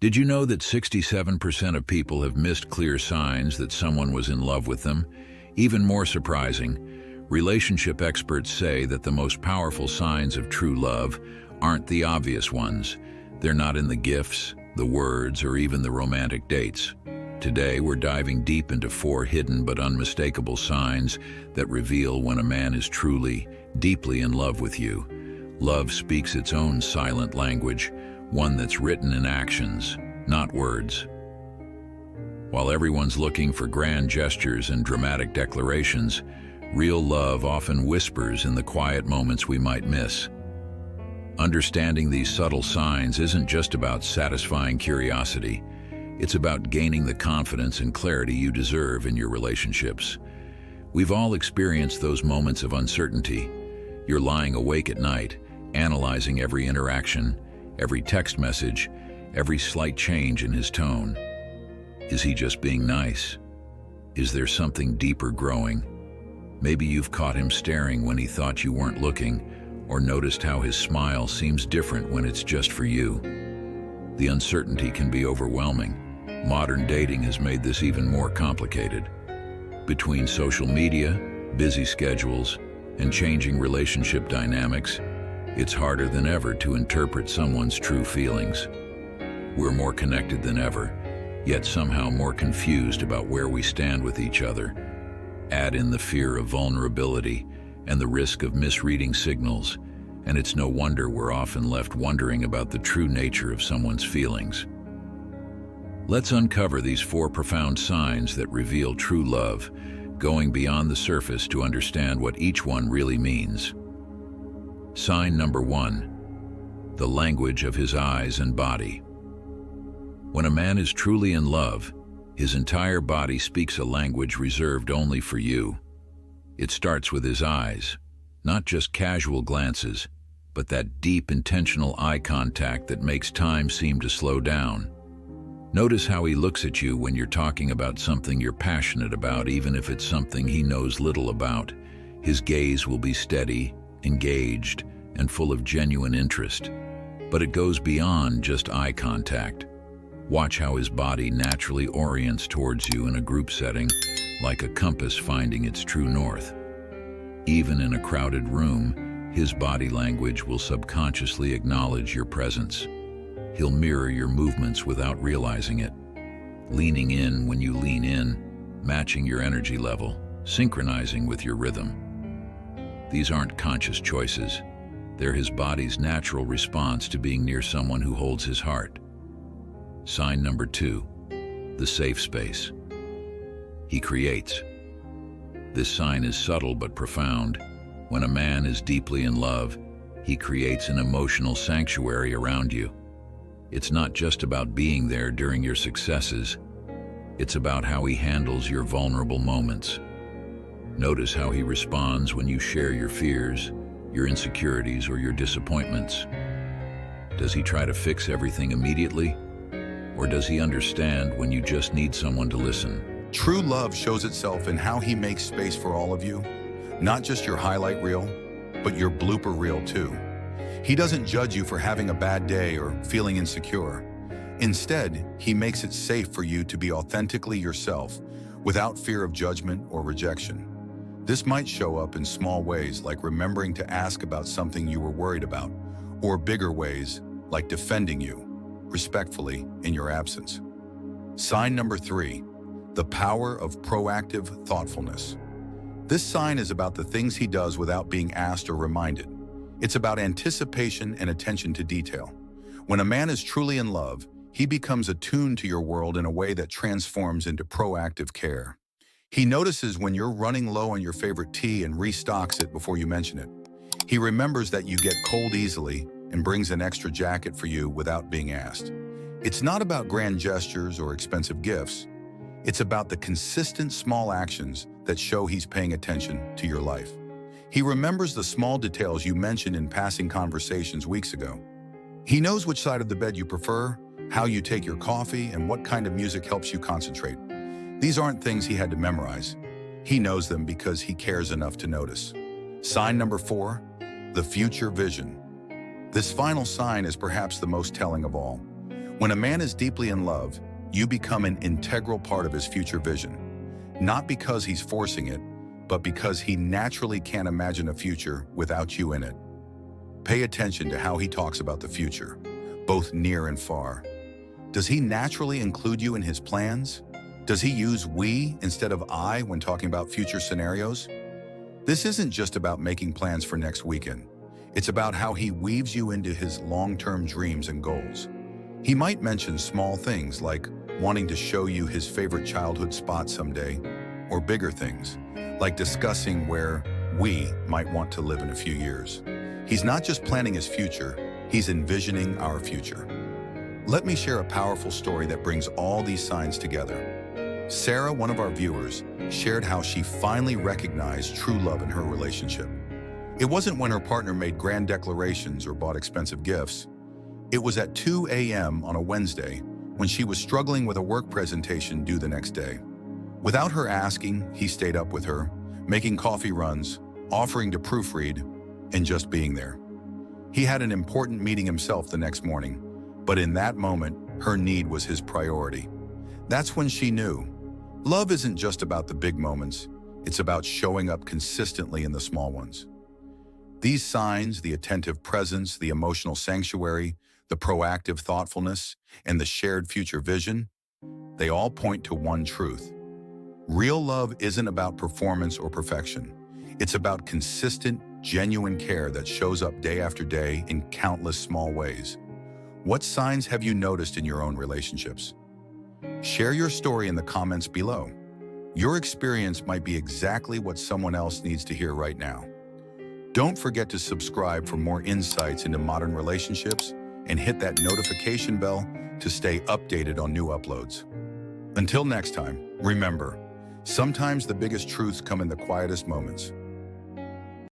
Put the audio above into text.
Did you know that 67% of people have missed clear signs that someone was in love with them? Even more surprising, relationship experts say that the most powerful signs of true love aren't the obvious ones. They're not in the gifts, the words, or even the romantic dates. Today, we're diving deep into 4 hidden but unmistakable signs that reveal when a man is truly, deeply in love with you. Love speaks its own silent language, one that's written in actions, not words. While everyone's looking for grand gestures and dramatic declarations, real love often whispers in the quiet moments we might miss. Understanding these subtle signs isn't just about satisfying curiosity. It's about gaining the confidence and clarity you deserve in your relationships. We've all experienced those moments of uncertainty. You're lying awake at night, analyzing every interaction, every text message, every slight change in his tone. Is he just being nice? Is there something deeper growing? Maybe you've caught him staring when he thought you weren't looking, or noticed how his smile seems different when it's just for you. The uncertainty can be overwhelming. Modern dating has made this even more complicated. Between social media, busy schedules, and changing relationship dynamics, it's harder than ever to interpret someone's true feelings. We're more connected than ever, yet somehow more confused about where we stand with each other. Add in the fear of vulnerability and the risk of misreading signals, and it's no wonder we're often left wondering about the true nature of someone's feelings. Let's uncover these 4 profound signs that reveal true love, going beyond the surface to understand what each one really means. Sign number 1, the language of his eyes and body. When a man is truly in love, his entire body speaks a language reserved only for you. It starts with his eyes, not just casual glances, but that deep, intentional eye contact that makes time seem to slow down. Notice how he looks at you when you're talking about something you're passionate about, even if it's something he knows little about. His gaze will be steady, engaged, and full of genuine interest. But it goes beyond just eye contact. Watch how his body naturally orients towards you in a group setting, like a compass finding its true north. Even in a crowded room, his body language will subconsciously acknowledge your presence. He'll mirror your movements without realizing it, leaning in when you lean in, matching your energy level, synchronizing with your rhythm. These aren't conscious choices. They're his body's natural response to being near someone who holds his heart. Sign number 2, the safe space he creates. This sign is subtle but profound. When a man is deeply in love, he creates an emotional sanctuary around you. It's not just about being there during your successes. It's about how he handles your vulnerable moments. Notice how he responds when you share your fears, your insecurities, or your disappointments. Does he try to fix everything immediately? Or does he understand when you just need someone to listen? True love shows itself in how he makes space for all of you, not just your highlight reel, but your blooper reel too. He doesn't judge you for having a bad day or feeling insecure. Instead, he makes it safe for you to be authentically yourself without fear of judgment or rejection. This might show up in small ways like remembering to ask about something you were worried about, or bigger ways like defending you respectfully in your absence. Sign number 3, the power of proactive thoughtfulness. This sign is about the things he does without being asked or reminded. It's about anticipation and attention to detail. When a man is truly in love, he becomes attuned to your world in a way that transforms into proactive care. He notices when you're running low on your favorite tea and restocks it before you mention it. He remembers that you get cold easily and brings an extra jacket for you without being asked. It's not about grand gestures or expensive gifts. It's about the consistent small actions that show he's paying attention to your life. He remembers the small details you mentioned in passing conversations weeks ago. He knows which side of the bed you prefer, how you take your coffee, and what kind of music helps you concentrate. These aren't things he had to memorize. He knows them because he cares enough to notice. Sign number 4, the future vision. This final sign is perhaps the most telling of all. When a man is deeply in love, you become an integral part of his future vision, not because he's forcing it, but because he naturally can't imagine a future without you in it. Pay attention to how he talks about the future, both near and far. Does he naturally include you in his plans? Does he use we instead of I when talking about future scenarios? This isn't just about making plans for next weekend. It's about how he weaves you into his long-term dreams and goals. He might mention small things like wanting to show you his favorite childhood spot someday, or bigger things, like discussing where we might want to live in a few years. He's not just planning his future, he's envisioning our future. Let me share a powerful story that brings all these signs together. Sarah, one of our viewers, shared how she finally recognized true love in her relationship. It wasn't when her partner made grand declarations or bought expensive gifts. It was at 2 a.m. on a Wednesday when she was struggling with a work presentation due the next day. Without her asking, he stayed up with her, making coffee runs, offering to proofread, and just being there. He had an important meeting himself the next morning, but in that moment, her need was his priority. That's when she knew. Love isn't just about the big moments, it's about showing up consistently in the small ones. These signs, the attentive presence, the emotional sanctuary, the proactive thoughtfulness, and the shared future vision, they all point to one truth. Real love isn't about performance or perfection. It's about consistent, genuine care that shows up day after day in countless small ways. What signs have you noticed in your own relationships? Share your story in the comments below. Your experience might be exactly what someone else needs to hear right now. Don't forget to subscribe for more insights into modern relationships and hit that notification bell to stay updated on new uploads. Until next time, remember, sometimes the biggest truths come in the quietest moments.